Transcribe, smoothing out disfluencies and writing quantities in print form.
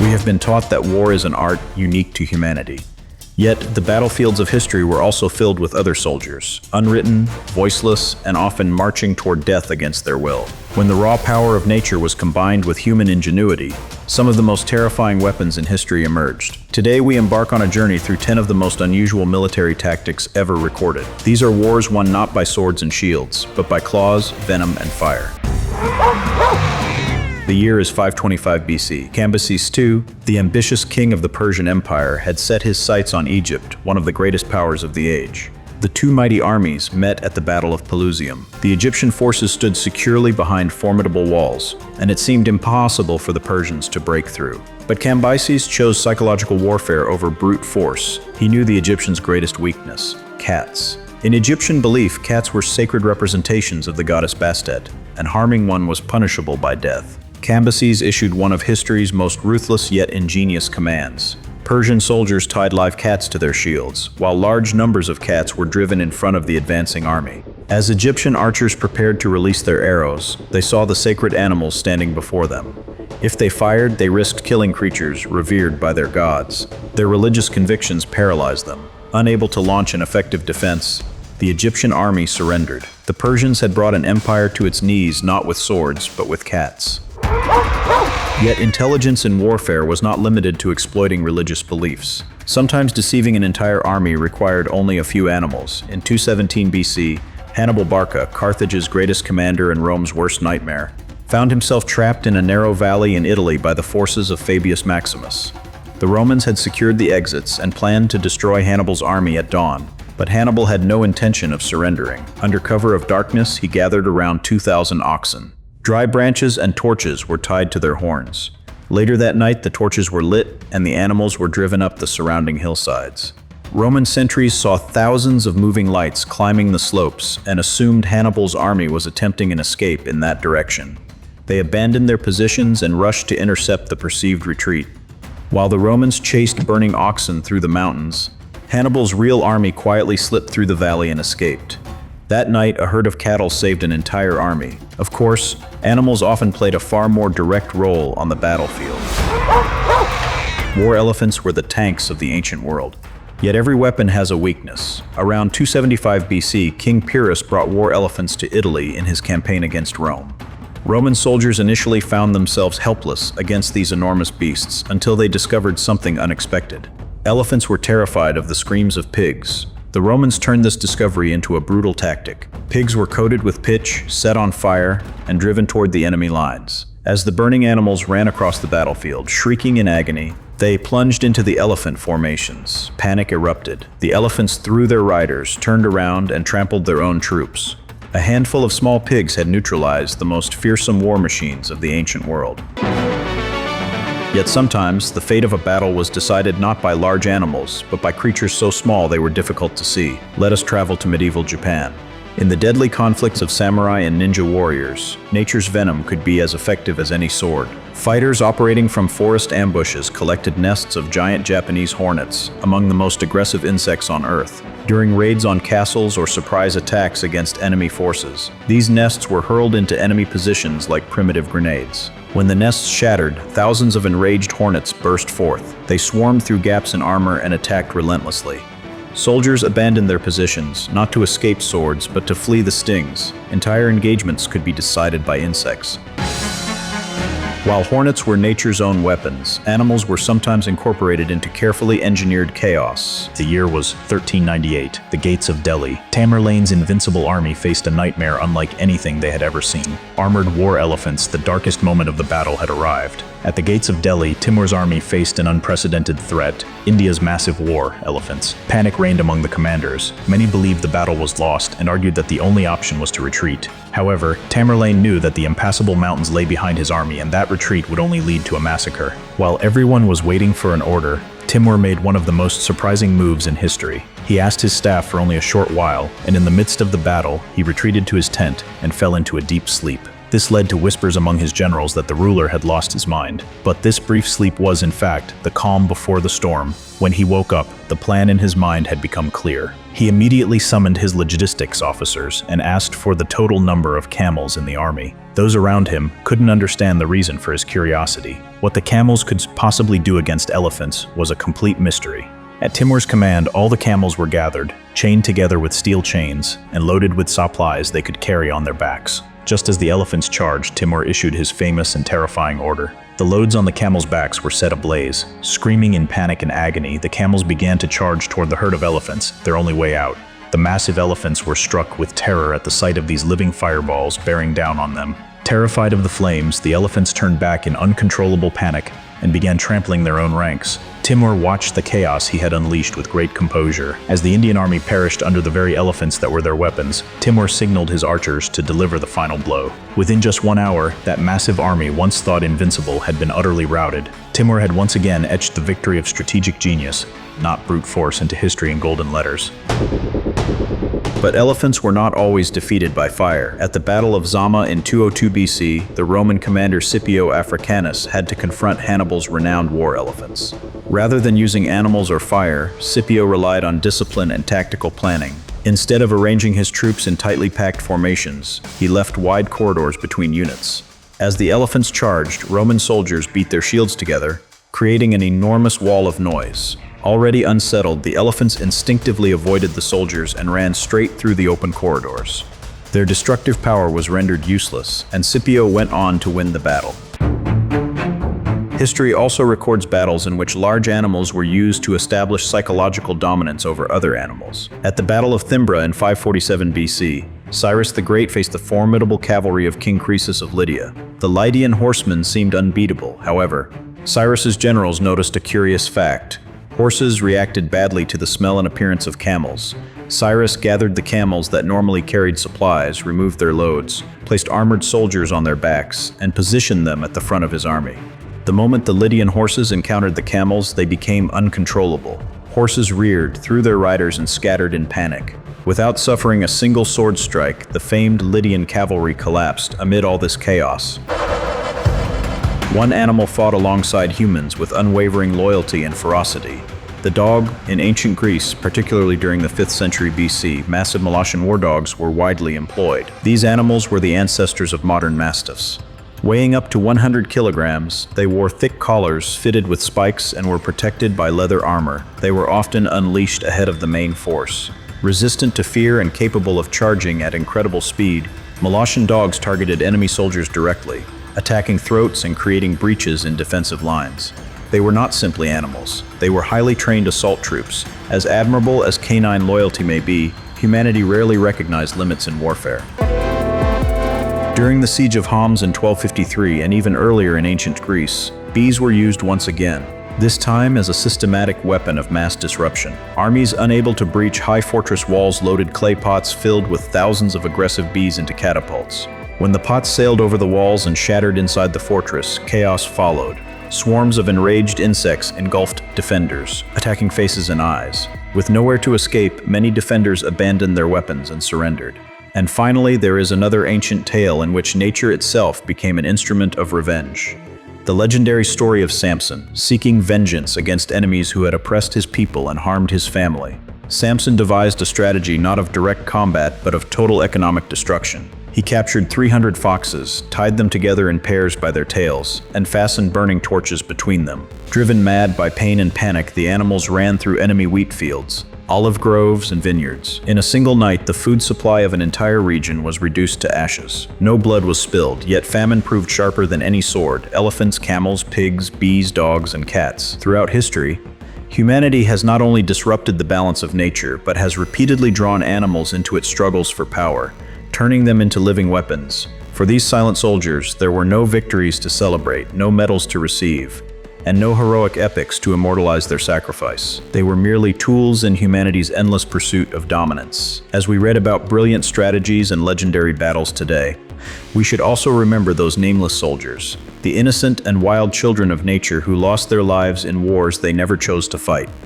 We have been taught that war is an art unique to humanity. Yet, the battlefields of history were also filled with other soldiers, unwritten, voiceless, and often marching toward death against their will. When the raw power of nature was combined with human ingenuity, some of the most terrifying weapons in history emerged. Today, we embark on a journey through 10 of the most unusual military tactics ever recorded. These are wars won not by swords and shields, but by claws, venom, and fire. The year is 525 BC. Cambyses II, the ambitious king of the Persian Empire, had set his sights on Egypt, one of the greatest powers of the age. The two mighty armies met at the Battle of Pelusium. The Egyptian forces stood securely behind formidable walls, and it seemed impossible for the Persians to break through. But Cambyses chose psychological warfare over brute force. He knew the Egyptians' greatest weakness: cats. In Egyptian belief, cats were sacred representations of the goddess Bastet, and harming one was punishable by death. Cambyses issued one of history's most ruthless yet ingenious commands. Persian soldiers tied live cats to their shields, while large numbers of cats were driven in front of the advancing army. As Egyptian archers prepared to release their arrows, they saw the sacred animals standing before them. If they fired, they risked killing creatures revered by their gods. Their religious convictions paralyzed them. Unable to launch an effective defense, the Egyptian army surrendered. The Persians had brought an empire to its knees not with swords, but with cats. Yet intelligence in warfare was not limited to exploiting religious beliefs. Sometimes deceiving an entire army required only a few animals. In 217 BC, Hannibal Barca, Carthage's greatest commander and Rome's worst nightmare, found himself trapped in a narrow valley in Italy by the forces of Fabius Maximus. The Romans had secured the exits and planned to destroy Hannibal's army at dawn, but Hannibal had no intention of surrendering. Under cover of darkness, he gathered around 2,000 oxen. Dry branches and torches were tied to their horns. Later that night, the torches were lit and the animals were driven up the surrounding hillsides. Roman sentries saw thousands of moving lights climbing the slopes and assumed Hannibal's army was attempting an escape in that direction. They abandoned their positions and rushed to intercept the perceived retreat. While the Romans chased burning oxen through the mountains, Hannibal's real army quietly slipped through the valley and escaped. That night, a herd of cattle saved an entire army. Of course, animals often played a far more direct role on the battlefield. War elephants were the tanks of the ancient world. Yet every weapon has a weakness. Around 275 BC, King Pyrrhus brought war elephants to Italy in his campaign against Rome. Roman soldiers initially found themselves helpless against these enormous beasts until they discovered something unexpected. Elephants were terrified of the screams of pigs. The Romans turned this discovery into a brutal tactic. Pigs were coated with pitch, set on fire, and driven toward the enemy lines. As the burning animals ran across the battlefield, shrieking in agony, they plunged into the elephant formations. Panic erupted. The elephants threw their riders, turned around, and trampled their own troops. A handful of small pigs had neutralized the most fearsome war machines of the ancient world. Yet sometimes, the fate of a battle was decided not by large animals, but by creatures so small they were difficult to see. Let us travel to medieval Japan. In the deadly conflicts of samurai and ninja warriors, nature's venom could be as effective as any sword. Fighters operating from forest ambushes collected nests of giant Japanese hornets, among the most aggressive insects on Earth. During raids on castles or surprise attacks against enemy forces, these nests were hurled into enemy positions like primitive grenades. When the nests shattered, thousands of enraged hornets burst forth. They swarmed through gaps in armor and attacked relentlessly. Soldiers abandoned their positions, not to escape swords, but to flee the stings. Entire engagements could be decided by insects. While hornets were nature's own weapons, animals were sometimes incorporated into carefully engineered chaos. The year was 1398, the gates of Delhi. Tamerlane's invincible army faced a nightmare unlike anything they had ever seen. Armored war elephants, the darkest moment of the battle, had arrived. At the gates of Delhi, Timur's army faced an unprecedented threat: India's massive war elephants. Panic reigned among the commanders. Many believed the battle was lost and argued that the only option was to retreat. However, Tamerlane knew that the impassable mountains lay behind his army, and that retreat would only lead to a massacre. While everyone was waiting for an order, Timur made one of the most surprising moves in history. He asked his staff for only a short while, and in the midst of the battle, he retreated to his tent and fell into a deep sleep. This led to whispers among his generals that the ruler had lost his mind. But this brief sleep was, in fact, the calm before the storm. When he woke up, the plan in his mind had become clear. He immediately summoned his logistics officers and asked for the total number of camels in the army. Those around him couldn't understand the reason for his curiosity. What the camels could possibly do against elephants was a complete mystery. At Timur's command, all the camels were gathered, chained together with steel chains, and loaded with supplies they could carry on their backs. Just as the elephants charged, Timur issued his famous and terrifying order. The loads on the camels' backs were set ablaze. Screaming in panic and agony, the camels began to charge toward the herd of elephants, their only way out. The massive elephants were struck with terror at the sight of these living fireballs bearing down on them. Terrified of the flames, the elephants turned back in uncontrollable panic and began trampling their own ranks. Timur watched the chaos he had unleashed with great composure. As the Indian army perished under the very elephants that were their weapons, Timur signaled his archers to deliver the final blow. Within just 1 hour, that massive army, once thought invincible, had been utterly routed. Timur had once again etched the victory of strategic genius, not brute force, into history in golden letters. But elephants were not always defeated by fire. At the Battle of Zama in 202 BC, the Roman commander Scipio Africanus had to confront Hannibal's renowned war elephants. Rather than using animals or fire, Scipio relied on discipline and tactical planning. Instead of arranging his troops in tightly packed formations, he left wide corridors between units. As the elephants charged, Roman soldiers beat their shields together, creating an enormous wall of noise. Already unsettled, the elephants instinctively avoided the soldiers and ran straight through the open corridors. Their destructive power was rendered useless, and Scipio went on to win the battle. History also records battles in which large animals were used to establish psychological dominance over other animals. At the Battle of Thimbra in 547 BC, Cyrus the Great faced the formidable cavalry of King Croesus of Lydia. The Lydian horsemen seemed unbeatable. However, Cyrus's generals noticed a curious fact. Horses reacted badly to the smell and appearance of camels. Cyrus gathered the camels that normally carried supplies, removed their loads, placed armored soldiers on their backs, and positioned them at the front of his army. The moment the Lydian horses encountered the camels, they became uncontrollable. Horses reared, threw their riders, and scattered in panic. Without suffering a single sword strike, the famed Lydian cavalry collapsed amid all this chaos. One animal fought alongside humans with unwavering loyalty and ferocity. The dog, in ancient Greece, particularly during the 5th century BC, massive Molossian war dogs were widely employed. These animals were the ancestors of modern mastiffs. Weighing up to 100 kilograms, they wore thick collars fitted with spikes and were protected by leather armor. They were often unleashed ahead of the main force. Resistant to fear and capable of charging at incredible speed, Molossian dogs targeted enemy soldiers directly, attacking throats and creating breaches in defensive lines. They were not simply animals. They were highly trained assault troops. As admirable as canine loyalty may be, humanity rarely recognized limits in warfare. During the siege of Homs in 1253 and even earlier in ancient Greece, bees were used once again, this time as a systematic weapon of mass disruption. Armies unable to breach high fortress walls loaded clay pots filled with thousands of aggressive bees into catapults. When the pots sailed over the walls and shattered inside the fortress, chaos followed. Swarms of enraged insects engulfed defenders, attacking faces and eyes. With nowhere to escape, many defenders abandoned their weapons and surrendered. And finally, there is another ancient tale in which nature itself became an instrument of revenge. The legendary story of Samson, seeking vengeance against enemies who had oppressed his people and harmed his family. Samson devised a strategy not of direct combat, but of total economic destruction. He captured 300 foxes, tied them together in pairs by their tails, and fastened burning torches between them. Driven mad by pain and panic, the animals ran through enemy wheat fields, olive groves, and vineyards. In a single night, the food supply of an entire region was reduced to ashes. No blood was spilled, yet famine proved sharper than any sword. Elephants, camels, pigs, bees, dogs, and cats. Throughout history, humanity has not only disrupted the balance of nature, but has repeatedly drawn animals into its struggles for power, turning them into living weapons. For these silent soldiers, there were no victories to celebrate, no medals to receive, and no heroic epics to immortalize their sacrifice. They were merely tools in humanity's endless pursuit of dominance. As we read about brilliant strategies and legendary battles today, we should also remember those nameless soldiers, the innocent and wild children of nature who lost their lives in wars they never chose to fight.